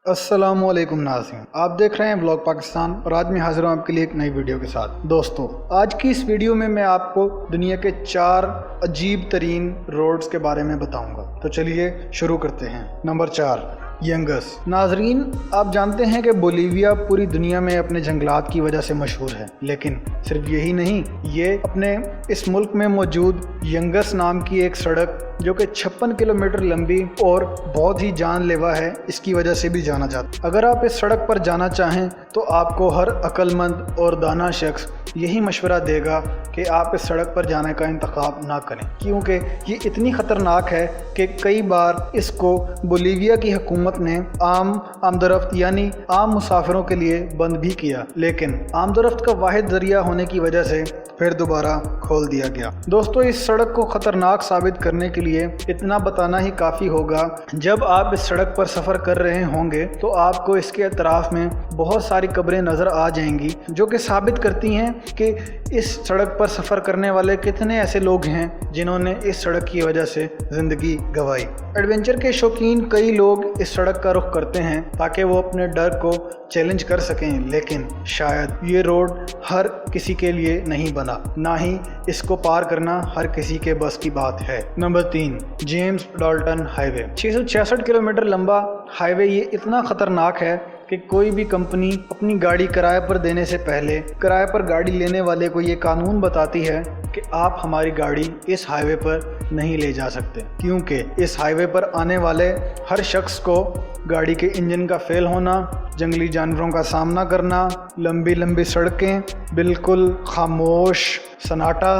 अस्सलाम वालेकुम नाज़रीन, आप देख रहे हैं व्लॉग पाकिस्तान और आज मैं हाजिर हूँ आपके लिए एक नई वीडियो के साथ। दोस्तों, आज की इस वीडियो में मैं आपको दुनिया के 4 अजीब तरीन रोड्स के बारे में बताऊंगा। तो चलिए शुरू करते हैं। Number 4, Young's. नाजरीन, आप जानते हैं कि बोलीविया पूरी दुनिया में अपने जंगलात की वजह से मशहूर है, लेकिन सिर्फ यही नहीं, ये अपने इस मुल्क में मौजूद यंगस नाम की एक सड़क जो कि 56 किलोमीटर लंबी और बहुत ही जानलेवा है, इसकी वजह से भी जाना जाता है। अगर आप इस सड़क पर जाना चाहें तो आपको हर अक्लमंद और दाना शख्स यही मशवरा देगा कि आप इस सड़क पर जाने का इंतखाब ना करें, क्योंकि ये इतनी ख़तरनाक है कि कई बार इसको बोलीविया की हुकूमत ने आमदरफ्त यानी आम मुसाफिरों के लिए बंद भी किया, लेकिन आमदरफ्त का वाहिद ज़रिया होने की वजह से फिर दोबारा खोल दिया गया। दोस्तों, इस सड़क को ख़तरनाक साबित करने के लिए इतना बताना ही काफ़ी होगा, जब आप इस सड़क पर सफ़र कर रहे होंगे तो आपको इसके अतराफ़ में बहुत सारी कब्रें नज़र आ जाएंगी, जो कि साबित करती हैं कि इस सड़क पर सफ़र करने वाले कितने ऐसे लोग हैं जिन्होंने इस सड़क की वजह से ज़िंदगी गंवाई। एडवेंचर के शौकीन कई लोग इस सड़क का रुख करते हैं ताकि वो अपने डर को चैलेंज कर सकें, लेकिन शायद ये रोड हर किसी के लिए नहीं बना, ना ही इसको पार करना हर किसी के बस की बात है। Number 3, James Dalton highway. 666 kilometre लंबा हाईवे ये इतना ख़तरनाक है कि कोई भी कंपनी अपनी गाड़ी किराए पर देने से पहले किराए पर गाड़ी लेने वाले को ये कानून बताती है कि आप हमारी गाड़ी इस हाईवे पर नहीं ले जा सकते, क्योंकि इस हाईवे पर आने वाले हर शख्स को गाड़ी के इंजन का फेल होना, जंगली जानवरों का सामना करना, लंबी लंबी सड़कें, बिल्कुल खामोश सन्नाटा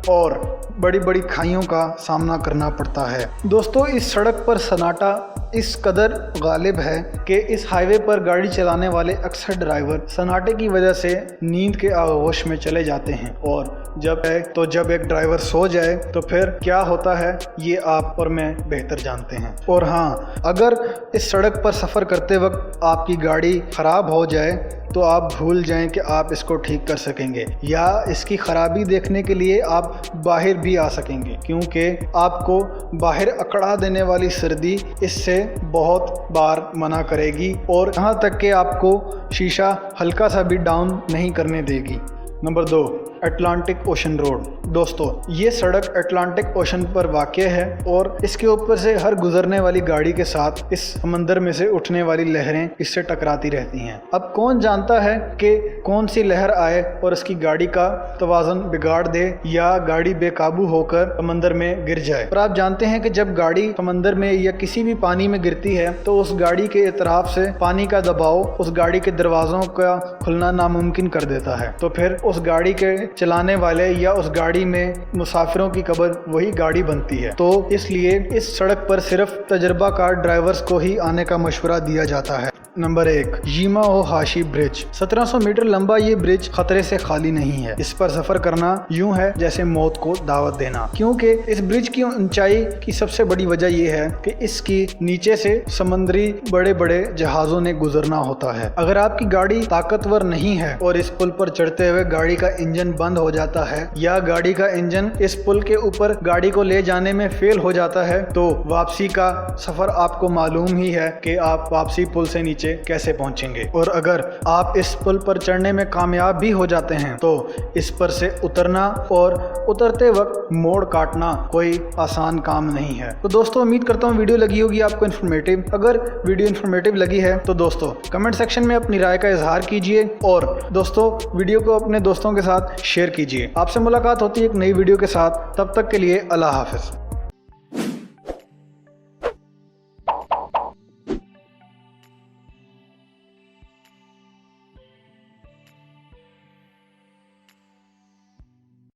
और बड़ी बड़ी खाइयों का सामना करना पड़ता है। दोस्तों, इस सड़क पर सन्नाटा इस कदर गालिब है कि इस हाईवे पर गाड़ी चलाने वाले अक्सर ड्राइवर सन्नाटे की वजह से नींद के आगोश में चले जाते हैं, और जब एक ड्राइवर सो जाए तो फिर क्या होता है ये आप और मैं बेहतर जानते हैं। और हाँ, अगर इस सड़क पर सफ़र करते वक्त आपकी गाड़ी ख़राब हो जाए तो आप भूल जाएं कि आप इसको ठीक कर सकेंगे, या इसकी ख़राबी देखने के लिए आप बाहर भी आ सकेंगे, क्योंकि आपको बाहर अकड़ा देने वाली सर्दी इससे बहुत बार मना करेगी और यहाँ तक कि आपको शीशा हल्का सा भी डाउन नहीं करने देगी। Number 2, Atlantic ocean road. दोस्तों, ये सड़क अटलांटिक ओशन पर वाक़ है और इसके ऊपर से हर गुजरने वाली गाड़ी के साथ इस समंदर में से उठने वाली लहरें इससे टकराती रहती हैं। अब कौन जानता है कि कौन सी लहर आए और इसकी गाड़ी का तवाज़ुन बिगाड़ दे या गाड़ी बेकाबू होकर समंदर में गिर जाए। और आप जानते हैं कि जब गाड़ी समंदर में या किसी भी पानी में गिरती है तो उस गाड़ी के इतराफ से पानी का दबाव उस गाड़ी के दरवाज़ों का खुलना नामुमकिन कर देता है, तो फिर उस गाड़ी के चलाने वाले या उस गाड़ी में मुसाफिरों की कब्र वही गाड़ी बनती है। तो इसलिए इस सड़क पर सिर्फ तजर्बाकार ड्राइवर्स को ही आने का मशवरा दिया जाता है। नंबर 1, यीमा ओ हाशी ब्रिज। 1700 मीटर लंबा ये ब्रिज खतरे से खाली नहीं है। इस पर सफर करना यूं है जैसे मौत को दावत देना, क्योंकि इस ब्रिज की ऊंचाई की सबसे बड़ी वजह यह है कि इसकी नीचे से समुद्री बड़े बड़े जहाजों ने गुजरना होता है। अगर आपकी गाड़ी ताकतवर नहीं है और इस पुल पर चढ़ते हुए गाड़ी का इंजन बंद हो जाता है या गाड़ी का इंजन इस पुल के ऊपर गाड़ी को ले जाने में फेल हो जाता है, तो वापसी का सफर आपको मालूम ही है कि आप वापसी पुल से नीचे कैसे पहुंचेंगे। और अगर आप इस पुल पर चढ़ने में कामयाब भी हो जाते हैं तो इस पर से उतरना और उतरते वक्त मोड़ काटना कोई आसान काम नहीं है। तो दोस्तों, उम्मीद करता हूँ वीडियो लगी होगी आपको इन्फॉर्मेटिव। अगर वीडियो इन्फॉर्मेटिव लगी है तो दोस्तों कमेंट सेक्शन में अपनी राय का इजहार कीजिए और दोस्तों वीडियो को अपने दोस्तों के साथ शेयर कीजिए। आपसे मुलाकात होती है एक नई वीडियो के साथ, तब तक के लिए अल्लाह हाफिज।